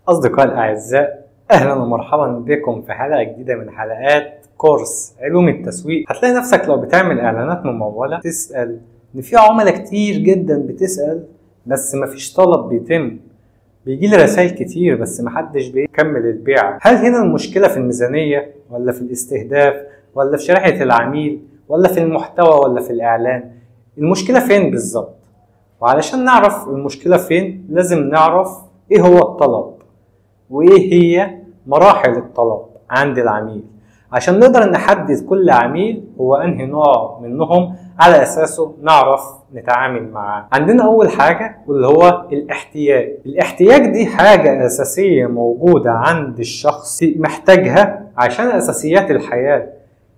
أصدقائي الأعزاء، أهلا ومرحبا بكم في حلقة جديدة من حلقات كورس علوم التسويق. هتلاقي نفسك لو بتعمل إعلانات ممولة تسأل إن في عملاء كتير جدا بتسأل بس مفيش طلب بيتم. بيجيلي رسائل كتير بس محدش بيكمل البيع. هل هنا المشكلة في الميزانية ولا في الاستهداف ولا في شريحة العميل ولا في المحتوى ولا في الإعلان؟ المشكلة فين بالظبط؟ وعلشان نعرف المشكلة فين لازم نعرف إيه هو الطلب وإيه هي مراحل الطلب عند العميل، عشان نقدر نحدد كل عميل هو أنهي نوع منهم على أساسه نعرف نتعامل معاه. عندنا أول حاجة واللي هو الاحتياج. الاحتياج دي حاجة أساسية موجودة عند الشخص محتاجها عشان أساسيات الحياة.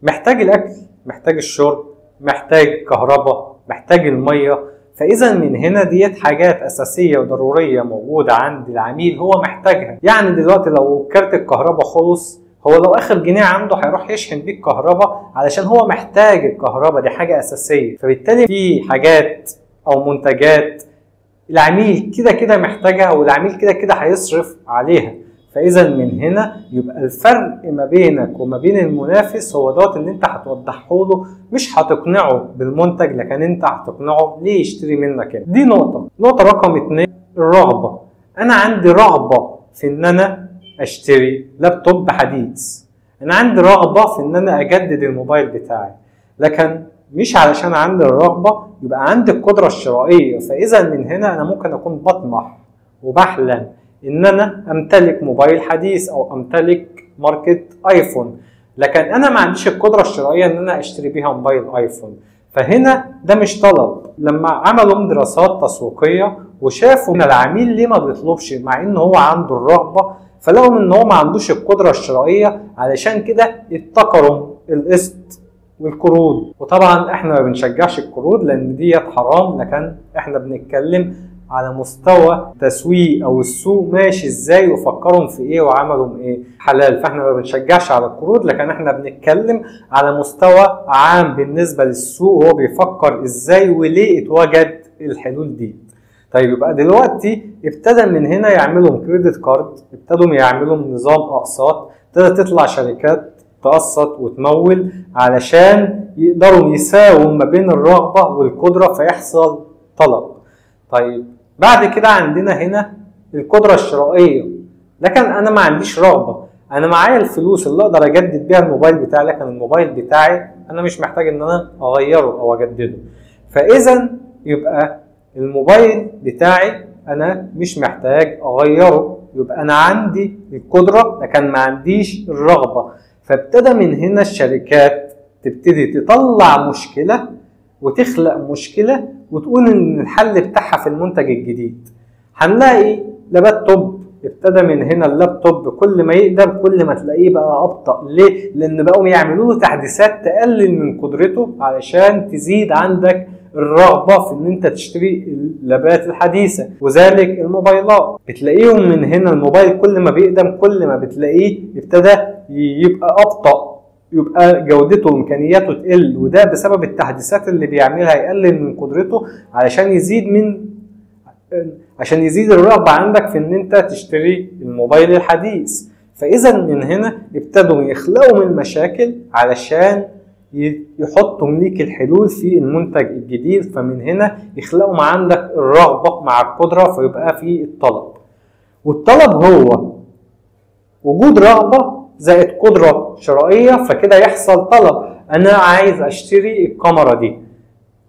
محتاج الأكل، محتاج الشرب، محتاج كهرباء، محتاج المية. فإذا من هنا ديت حاجات أساسية وضرورية موجودة عند العميل هو محتاجها. يعني دلوقتي لو كارت الكهرباء خلص، هو لو آخر جنيه عنده هيروح يشحن بيه الكهرباء علشان هو محتاج الكهرباء، دي حاجة أساسية. فبالتالي في حاجات أو منتجات العميل كده كده محتاجها والعميل كده كده هيصرف عليها. فإذا من هنا يبقى الفرق ما بينك وما بين المنافس هو دوت اللي انت هتوضحه له، مش هتقنعه بالمنتج لكن انت هتقنعه ليه يشتري منك انت. دي نقطة رقم 2، الرغبة. انا عندي رغبة في ان انا اشتري لابتوب حديث، انا عندي رغبة في ان انا اجدد الموبايل بتاعي، لكن مش علشان عندي الرغبة يبقى عندي القدرة الشرائية. فإذا من هنا أنا ممكن أكون بطمح وبحلم إن أنا أمتلك موبايل حديث أو أمتلك ماركة آيفون، لكن أنا ما عنديش القدرة الشرائية إن أنا أشتري بيها موبايل آيفون. فهنا ده مش طلب. لما عملوا دراسات تسويقية وشافوا إن العميل ليه ما بيطلبش مع إن هو عنده الرغبة، فلقوا إن هو ما عندوش القدرة الشرائية، علشان كده ابتكروا القسط والقروض. وطبعا احنا ما بنشجعش القروض لان ديت حرام، لكن احنا بنتكلم على مستوى تسويق او السوق ماشي ازاي وفكرهم في ايه وعملوا ايه حلال. فاحنا ما بنشجعش على القروض، لكن احنا بنتكلم على مستوى عام بالنسبة للسوق هو بيفكر ازاي وليه اتوجد الحلول دي. طيب يبقى دلوقتي ابتدى من هنا يعملوا كريدت كارد، ابتدوا يعملوا نظام اقساط، ابتدت تطلع شركات تقسط وتمول علشان يقدروا يساووا ما بين الرغبة والقدرة فيحصل طلب. طيب بعد كده عندنا هنا القدرة الشرائية، لكن أنا ما عنديش رغبة، أنا معايا الفلوس اللي أقدر أجدد بيها الموبايل بتاعي، لكن الموبايل بتاعي أنا مش محتاج إن أنا أغيره أو أجدده. فإذا يبقى الموبايل بتاعي أنا مش محتاج أغيره، يبقى أنا عندي القدرة لكن ما عنديش الرغبة. فابتدى من هنا الشركات تبتدي تطلع مشكلة وتخلق مشكلة وتقول ان الحل بتاعها في المنتج الجديد. هنلاقي لابتوب، ابتدى من هنا اللابتوب كل ما يقدم كل ما تلاقيه بقى ابطأ. ليه؟ لان بقوا يعملوا له تحديثات تقلل من قدرته علشان تزيد عندك الرغبة في ان انت تشتري اللابات الحديثة. وذلك الموبايلات بتلاقيهم من هنا الموبايل كل ما بيقدم كل ما بتلاقيه ابتدى يبقى ابطأ، يبقى جودته وامكانياته تقل، وده بسبب التحديثات اللي بيعملها يقلل من قدرته عشان يزيد الرغبة عندك في ان انت تشتري الموبايل الحديث. فاذا من هنا ابتدوا يخلقوا من مشاكل علشان يحطوا ليك الحلول في المنتج الجديد. فمن هنا يخلقوا مع عندك الرغبة مع القدرة فيبقى في الطلب. والطلب هو وجود رغبة زائد قدرة شرائية، فكده يحصل طلب. أنا عايز أشتري الكاميرا دي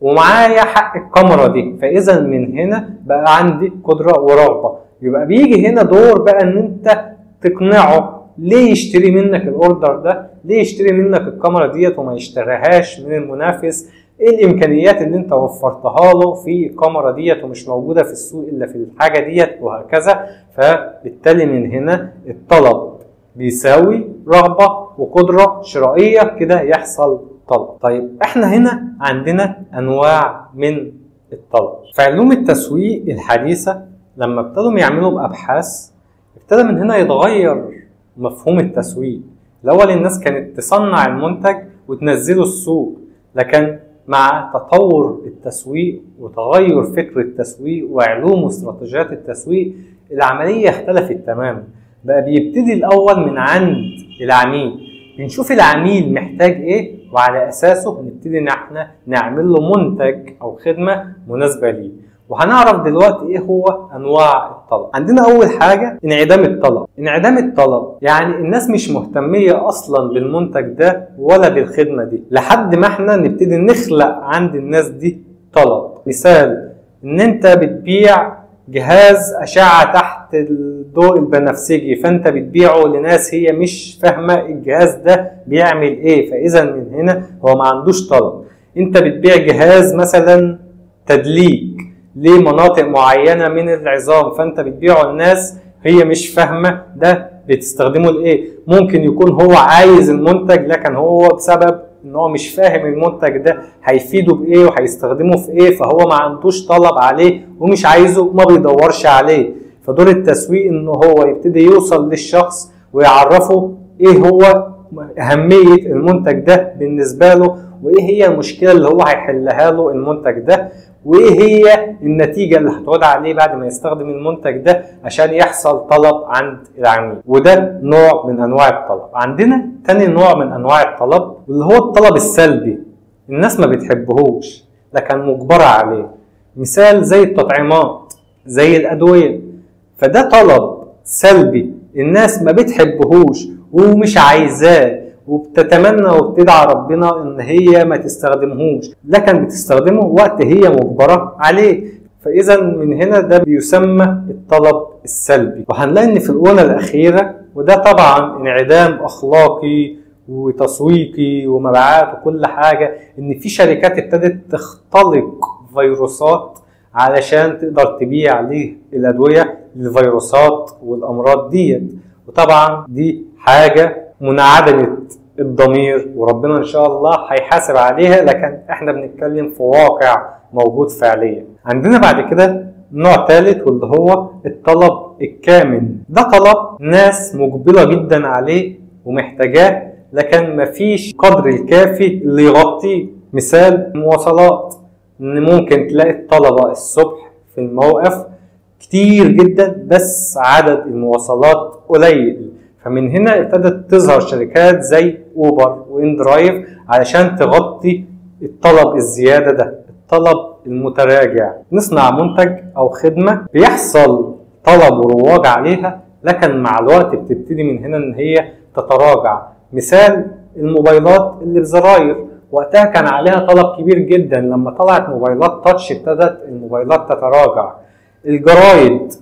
ومعايا حق الكاميرا دي، فإذا من هنا بقى عندي قدرة ورغبة. يبقى بيجي هنا دور بقى إن أنت تقنعه ليه يشتري منك الأوردر ده، ليه يشتري منك الكاميرا ديت وما يشتريهاش من المنافس، إيه الإمكانيات اللي أنت وفرتها له في الكاميرا ديت ومش موجودة في السوق إلا في الحاجة ديت وهكذا. فبالتالي من هنا الطلب بيساوي رغبة وقدرة شرائية، كده يحصل طلب. طيب احنا هنا عندنا انواع من الطلب. في علوم التسويق الحديثة لما ابتدوا يعملوا ابحاث ابتدى من هنا يتغير مفهوم التسويق. الاول الناس كانت تصنع المنتج وتنزله السوق، لكن مع تطور التسويق وتغير فكر التسويق وعلوم واستراتيجيات التسويق العملية اختلفت تماما. بقى بيبتدي الأول من عند العميل، بنشوف العميل محتاج ايه وعلى أساسه نبتدي ان احنا نعمل له منتج أو خدمة مناسبة ليه. وهنعرف دلوقتي ايه هو انواع الطلب. عندنا اول حاجة انعدام الطلب. انعدام الطلب يعني الناس مش مهتمية اصلا بالمنتج ده ولا بالخدمة دي لحد ما احنا نبتدي نخلق عند الناس دي طلب. مثال ان انت بتبيع جهاز اشعة تحت الضوء البنفسجي، فانت بتبيعه لناس هي مش فاهمة الجهاز ده بيعمل ايه، فاذا من هنا هو ما عندوش طلب. انت بتبيع جهاز مثلا تدليك لمناطق معينة من العظام، فانت بتبيعه للناس هي مش فاهمة ده بتستخدمه لايه. ممكن يكون هو عايز المنتج لكن هو بسبب ان هو مش فاهم المنتج ده هيفيده بايه وهيستخدمه في ايه، فهو ما عندوش طلب عليه ومش عايزه، ما بيدورش عليه. فدور التسويق ان هو يبتدي يوصل للشخص ويعرفه ايه هو اهمية المنتج ده بالنسبة له، وايه هي المشكلة اللي هو هيحلها له المنتج ده، وايه هي النتيجة اللي هتعود عليه بعد ما يستخدم المنتج ده عشان يحصل طلب عند العميل. وده نوع من انواع الطلب. عندنا تاني نوع من انواع الطلب واللي هو الطلب السلبي. الناس ما بتحبهوش لكن مجبرة عليه. مثال زي التطعيمات، زي الادوية، فده طلب سلبي الناس ما بتحبهوش ومش عايزاه وبتتمنى وبتدعى ربنا ان هي ما تستخدمهوش، لكن بتستخدمه وقت هي مجبرة عليه. فاذا من هنا ده بيسمى الطلب السلبي. وهنلاقي ان في الآونة الأخيرة، وده طبعا انعدام اخلاقي وتسويقي ومبيعات وكل حاجة، ان في شركات ابتدت تختلق فيروسات علشان تقدر تبيع ليه الادوية للفيروسات والامراض ديت. وطبعا دي حاجة منعدمة الضمير وربنا ان شاء الله هيحاسب عليها، لكن احنا بنتكلم في واقع موجود فعليا. عندنا بعد كده نوع ثالث واللي هو الطلب الكامن. ده طلب ناس مقبلة جدا عليه ومحتاجاه لكن مفيش قدر الكافي اللي يغطيه. مثال المواصلات، ان ممكن تلاقي الطلبة الصبح في الموقف كتير جدا بس عدد المواصلات قليل، فمن هنا ابتدت تظهر شركات زي اوبر واندرايف علشان تغطي الطلب الزيادة ده، الطلب المتراجع. نصنع منتج او خدمة بيحصل طلب ورواج عليها لكن مع الوقت بتبتدي من هنا ان هي تتراجع. مثال الموبايلات اللي بزراير، وقتها كان عليها طلب كبير جدا، لما طلعت موبايلات تاتش ابتدت الموبايلات تتراجع. الجرايد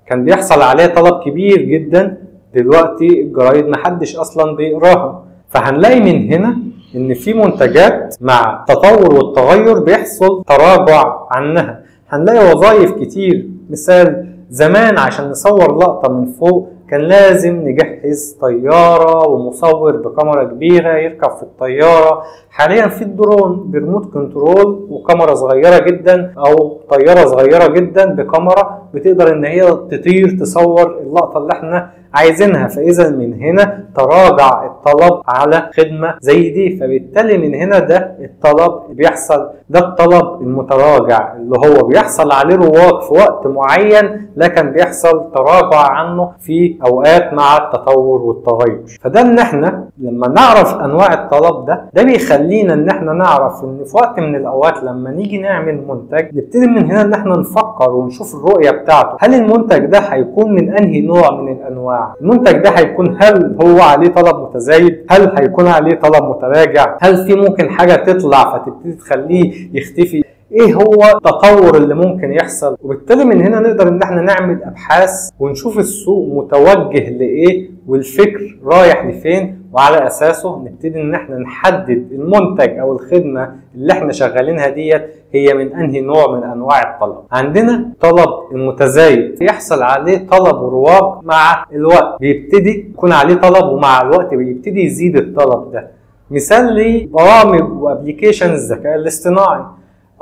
كان بيحصل عليها طلب كبير جدا، دلوقتي الجرايد محدش اصلا بيقراها. فهنلاقي من هنا ان في منتجات مع التطور والتغير بيحصل تراجع عنها. هنلاقي وظائف كتير. مثال زمان عشان نصور لقطة من فوق كان لازم نجهز طيارة ومصور بكاميرا كبيرة يركب في الطيارة. حاليا في الدرون بريموت كنترول وكاميرا صغيرة جدا او طيارة صغيرة جدا بكاميرا بتقدر ان هي تطير تصور اللقطة اللي احنا عايزينها. فاذا من هنا تراجع الطلب على خدمة زي دي، فبالتالي من هنا ده الطلب بيحصل، ده الطلب المتراجع اللي هو بيحصل عليه رواج في وقت معين لكن بيحصل تراجع عنه في اوقات مع التطور والتغير. فده ان احنا لما نعرف انواع الطلب ده بيخلينا ان احنا نعرف ان في وقت من الاوقات لما نيجي نعمل منتج نبتدي من هنا ان احنا نفكر ونشوف الرؤية بتاعته. هل المنتج ده هيكون من انهي نوع من الانواع؟ المنتج ده هيكون هل هو عليه طلب متزايد؟ هل هيكون عليه طلب متراجع؟ هل في ممكن حاجة تطلع فتبتدي تخليه يختفي؟ ايه هو التطور اللي ممكن يحصل؟ وبالتالي من هنا نقدر ان احنا نعمل ابحاث ونشوف السوق متوجه لايه والفكر رايح لفين، وعلى اساسه نبتدي ان احنا نحدد المنتج او الخدمة اللي احنا شغالينها ديت هي من انهي نوع من انواع الطلب. عندنا طلب المتزايد يحصل عليه طلب ورواج مع الوقت، بيبتدي يكون عليه طلب ومع الوقت بيبتدي يزيد الطلب ده. مثال لبرامج وابليكيشن الذكاء الاصطناعي،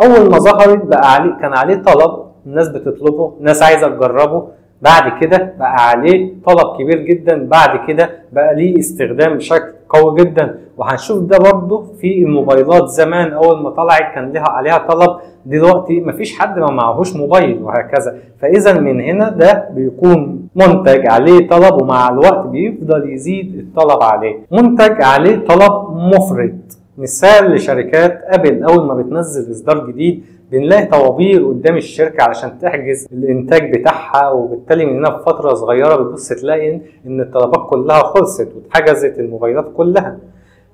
اول ما ظهرت بقى كان عليه طلب، الناس بتطلبه، الناس عايزه تجربه، بعد كده بقى عليه طلب كبير جدا، بعد كده بقى ليه استخدام بشكل قوي جدا. وهنشوف ده برضه في الموبايلات. زمان اول ما طلعت كان لها عليها طلب، دلوقتي مفيش حد ما معهوش موبايل وهكذا. فاذا من هنا ده بيكون منتج عليه طلب، ومع الوقت بيفضل يزيد الطلب عليه. منتج عليه طلب مفرط، مثال لشركات ابل. اول ما بتنزل اصدار جديد بنلاقي طوابير قدام الشركه علشان تحجز الانتاج بتاعها، وبالتالي من هنا بفتره صغيره بتبص تلاقي ان الطلبات كلها خلصت واتحجزت الموبايلات كلها.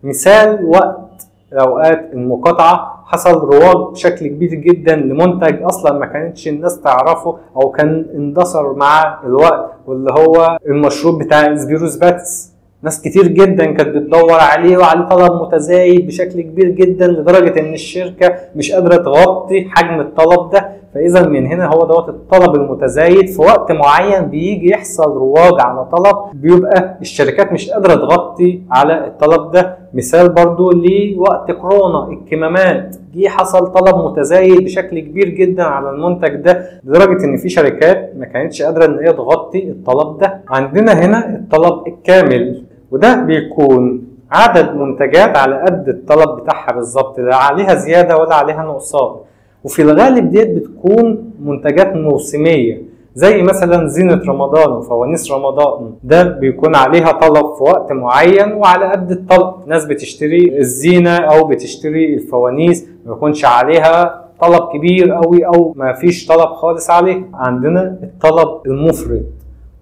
مثال وقت الاوقات المقاطعه حصل رواج بشكل كبير جدا لمنتج اصلا ما كانتش الناس تعرفه او كان اندثر مع الوقت، واللي هو المشروب بتاع سبيروس باتس. ناس كتير جدا كانت بتدور عليه وعليه طلب متزايد بشكل كبير جدا، لدرجة ان الشركة مش قادرة تغطي حجم الطلب ده. فاذا من هنا هو دوت الطلب المتزايد. في وقت معين بيجي يحصل رواج على طلب، بيبقى الشركات مش قادرة تغطي على الطلب ده. مثال برضو لوقت كورونا، الكمامات جه حصل طلب متزايد بشكل كبير جدا على المنتج ده، لدرجة ان في شركات ما كانتش قادرة ان هي تغطي الطلب ده. عندنا هنا الطلب الكامل، وده بيكون عدد منتجات على قد الطلب بتاعها بالظبط، لا عليها زيادة ولا عليها نقصان. وفي الغالب ديت بتكون منتجات موسمية، زي مثلا زينة رمضان وفوانيس رمضان، ده بيكون عليها طلب في وقت معين وعلى قد الطلب. ناس بتشتري الزينة او بتشتري الفوانيس ما يكونش عليها طلب كبير قوي او ما فيش طلب خالص عليه. عندنا الطلب المفرط،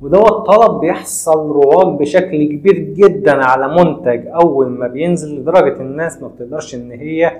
ودوت طلب بيحصل رواج بشكل كبير جدا على منتج اول ما بينزل، لدرجة الناس ما بتقدرش ان هي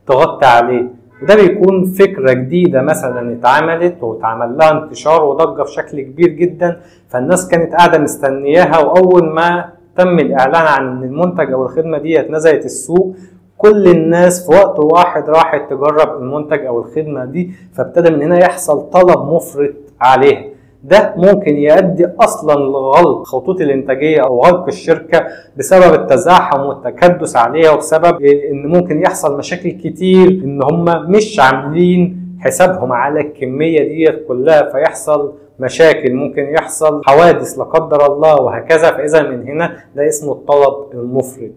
تغطي عليه. وده بيكون فكرة جديدة مثلا اتعملت واتعمل لها انتشار وضجة بشكل كبير جدا، فالناس كانت قاعدة مستنياها، واول ما تم الاعلان عن ان المنتج او الخدمة دي نزلت السوق، كل الناس في وقت واحد راحت تجرب المنتج او الخدمة دي. فابتدى من هنا يحصل طلب مفرط عليها. ده ممكن يؤدي اصلا لغلق خطوط الانتاجيه او غلق الشركه بسبب التزاحم والتكدس عليها، وبسبب ان ممكن يحصل مشاكل كتير ان هم مش عاملين حسابهم على الكميه ديت كلها، فيحصل مشاكل، ممكن يحصل حوادث لا قدر الله وهكذا. فاذا من هنا ده اسمه الطلب المفرط.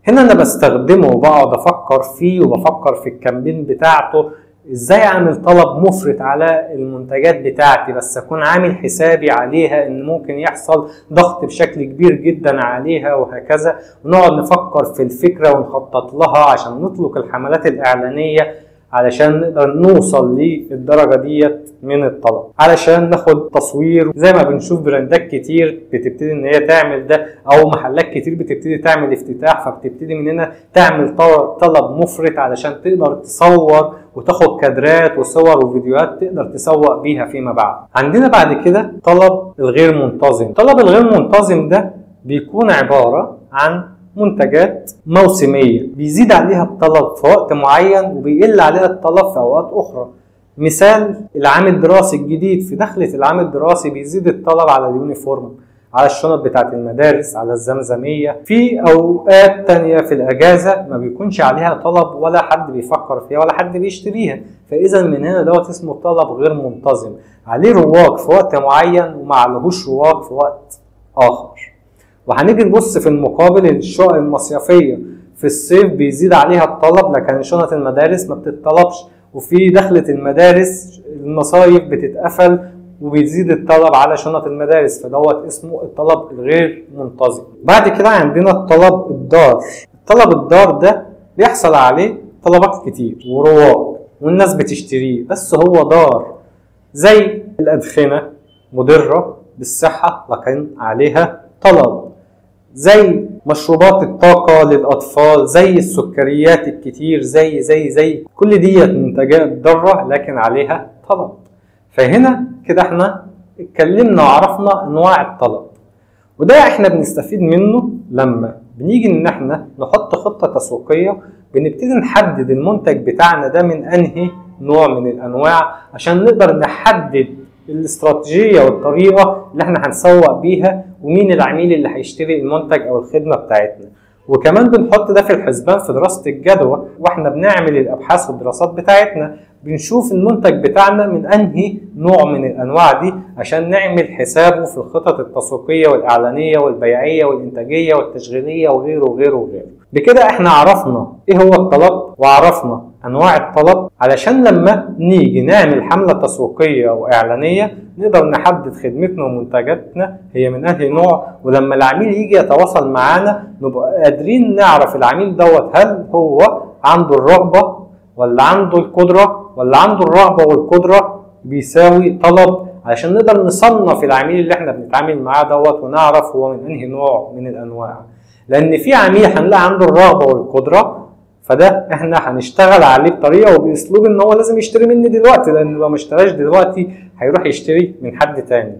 هنا انا بستخدمه وبقعد افكر فيه وبفكر في الكامبين بتاعته، ازاي اعمل طلب مفرط على المنتجات بتاعتي، بس اكون عامل حسابي عليها ان ممكن يحصل ضغط بشكل كبير جدا عليها وهكذا. ونقعد نفكر في الفكرة ونخطط لها عشان نطلق الحملات الاعلانية علشان نقدر نوصل للدرجة ديت من الطلب، علشان ناخد تصوير. زي ما بنشوف براندات كتير بتبتدي ان هي تعمل ده، او محلات كتير بتبتدي تعمل افتتاح، فبتبتدي من هنا تعمل طلب مفرط علشان تقدر تصور وتاخد كادرات وصور وفيديوهات تقدر تسوق بيها فيما بعد. عندنا بعد كده طلب الغير منتظم. طلب الغير منتظم ده بيكون عبارة عن منتجات موسمية بيزيد عليها الطلب في وقت معين وبيقل عليها الطلب في أوقات أخرى. مثال العام الدراسي الجديد، في دخلة العام الدراسي بيزيد الطلب على اليونيفورم، على الشنط بتاعت المدارس، على الزمزمية. في أوقات تانية في الأجازة ما بيكونش عليها طلب ولا حد بيفكر فيها ولا حد بيشتريها. فإذا من هنا دوت اسمه طلب غير منتظم، عليه رواج في وقت معين وما عليهوش رواج في وقت آخر. وهنيجي نبص في المقابل الشقق المصيفية، في الصيف بيزيد عليها الطلب لكن شنط المدارس ما بتطلبش، وفي دخلة المدارس المصايف بتتقفل وبيزيد الطلب على شنط المدارس، فدوت اسمه الطلب الغير منتظم. بعد كده عندنا الطلب الضار. الطلب الضار ده بيحصل عليه طلبات كتير ورواج والناس بتشتريه، بس هو ضار، زي الأدخنة مضرة بالصحة لكن عليها طلب، زي مشروبات الطاقة للأطفال، زي السكريات الكتير، زي كل ديت منتجات ضارة لكن عليها طلب. فهنا كده احنا اتكلمنا وعرفنا انواع الطلب، وده احنا بنستفيد منه لما بنيجي ان احنا نحط خطة تسويقية. بنبتدي نحدد المنتج بتاعنا ده من انهي نوع من الانواع عشان نقدر نحدد الاستراتيجية والطريقة اللي احنا هنسوق بيها ومين العميل اللي هيشتري المنتج او الخدمة بتاعتنا. وكمان بنحط ده في الحسبان في دراسة الجدوى واحنا بنعمل الابحاث والدراسات بتاعتنا، بنشوف المنتج بتاعنا من انهي نوع من الانواع دي عشان نعمل حسابه في الخطط التسويقية والاعلانية والبيعية والانتاجية والتشغيلية وغيره وغيره وغيره. بكده احنا عرفنا ايه هو الطلب وعرفنا انواع الطلب، علشان لما نيجي نعمل حملة تسويقية واعلانية نقدر نحدد خدمتنا ومنتجاتنا هي من انهي نوع، ولما العميل يجي يتواصل معانا نبقى قادرين نعرف العميل دوت هل هو عنده الرغبة ولا عنده القدرة، ولا عنده الرغبة والقدرة بيساوي طلب، علشان نقدر نصنف العميل اللي احنا بنتعامل معاه دوت ونعرف هو من انهي نوع من الانواع. لان في عميل هنلاقي عنده الرغبة والقدرة فده احنا هنشتغل عليه بطريقه وباسلوب ان هو لازم يشتري مني دلوقتي، لان لو ما اشتراش دلوقتي هيروح يشتري من حد تاني.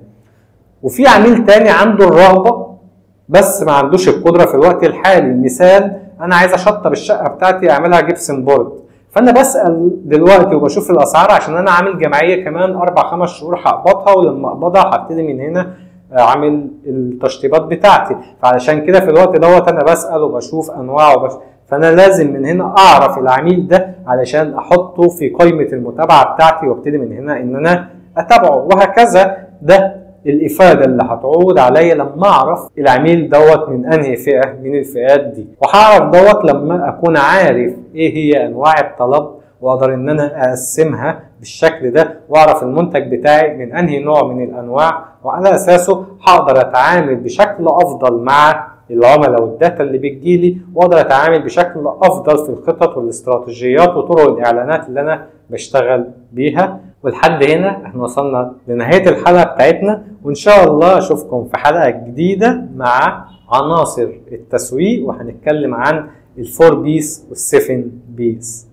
وفي عميل تاني عنده الرغبه بس ما عندوش القدره في الوقت الحالي. مثال، انا عايز اشطب الشقه بتاعتي اعملها جبسن بورد، فانا بسال دلوقتي وبشوف الاسعار عشان انا عامل جمعيه كمان 4-5 شهور هقبضها، ولما اقبضها هبتدي من هنا عامل التشطيبات بتاعتي، فعلشان كده في الوقت دوت انا بسال وبشوف انواع فانا لازم من هنا اعرف العميل ده علشان احطه في قائمه المتابعه بتاعتي وابتدي من هنا ان انا اتابعه، وهكذا. ده الافاده اللي هتعود عليا لما اعرف العميل دوت من انهي فئه من الفئات دي، وهعرف دوت لما اكون عارف ايه هي انواع الطلب واقدر ان انا اقسمها بالشكل ده، واعرف المنتج بتاعي من انهي نوع من الانواع، وعلى اساسه هقدر اتعامل بشكل افضل مع العملاء والداتا اللي بتجيلي، واقدر اتعامل بشكل افضل في الخطط والاستراتيجيات وطرق الاعلانات اللي انا بشتغل بيها. ولحد هنا احنا وصلنا لنهاية الحلقة بتاعتنا، وان شاء الله اشوفكم في حلقة جديدة مع عناصر التسويق، وهنتكلم عن ال4 بيس وال7 بيس.